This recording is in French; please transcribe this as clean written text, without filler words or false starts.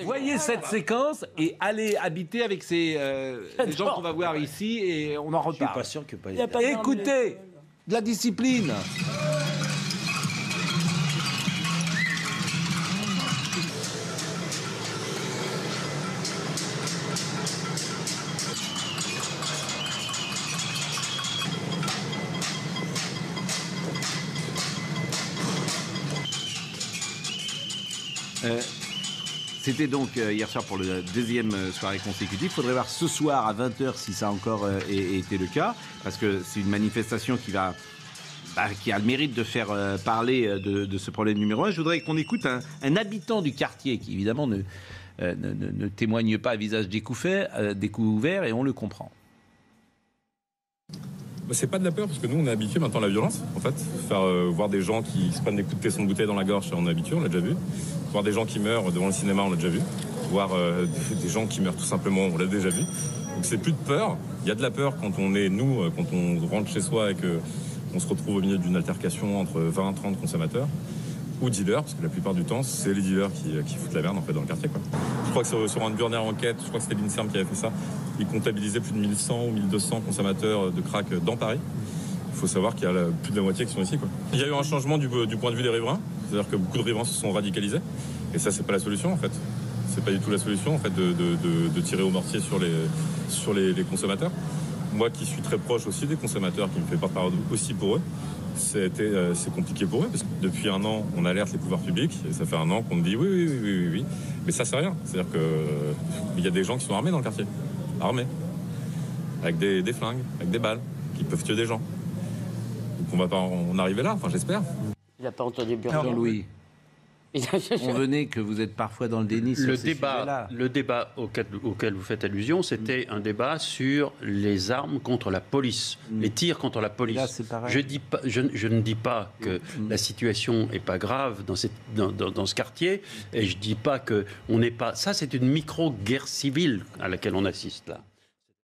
Voyez cette séquence et allez habiter avec ces les gens qu'on va voir ici et on en Je suis reparle. pas sûr que pas. Écoutez, de la discipline. C'était donc hier soir pour la deuxième soirée consécutive. Il faudrait voir ce soir à 20h si ça a encore été le cas, parce que c'est une manifestation qui a le mérite de faire parler de ce problème numéro 1. Je voudrais qu'on écoute un habitant du quartier qui évidemment ne témoigne pas à visage découvert et on le comprend. C'est pas de la peur, parce que nous on est habitués maintenant à la violence, en fait. Voir des gens qui se prennent des coups de tesson de bouteille dans la gorge, on est habitué, on l'a déjà vu. Voir des gens qui meurent devant le cinéma, on l'a déjà vu. Voir des gens qui meurent tout simplement, on l'a déjà vu. Donc c'est plus de peur. Il y a de la peur quand on est, quand on rentre chez soi et qu'on se retrouve au milieu d'une altercation entre 20 et 30 consommateurs. Ou dealers, parce que la plupart du temps, c'est les dealers qui foutent la merde en fait dans le quartier, quoi. Je crois que sur une dernière enquête, je crois que c'était l'INSERM qui avait fait ça, ils comptabilisaient plus de 1100 ou 1200 consommateurs de crack dans Paris. Il faut savoir qu'il y a plus de la moitié qui sont ici, quoi. Il y a eu un changement du point de vue des riverains, c'est-à-dire que beaucoup de riverains se sont radicalisés, et ça c'est pas la solution en fait. C'est pas du tout la solution en fait de tirer au mortier sur les consommateurs. Moi qui suis très proche aussi des consommateurs, qui me fait part aussi pour eux, c'est compliqué pour eux, parce que depuis un an, on alerte les pouvoirs publics, et ça fait un an qu'on me dit oui. Mais ça, c'est rien. C'est-à-dire qu'il y a des gens qui sont armés dans le quartier. Armés. Avec des flingues, avec des balles, qui peuvent tuer des gens. Donc on va pas en arriver là, enfin j'espère. Il n'a pas entendu bien. Jean-Louis, convenez que vous êtes parfois dans le déni sur ces sujets-là. Le débat auquel vous faites allusion, c'était un débat sur les armes contre la police, les tirs contre la police. Là, c'est pareil. Je ne dis pas que la situation n'est pas grave dans ce quartier, et je ne dis pas qu'on n'est pas... Ça, c'est une micro-guerre civile à laquelle on assiste là.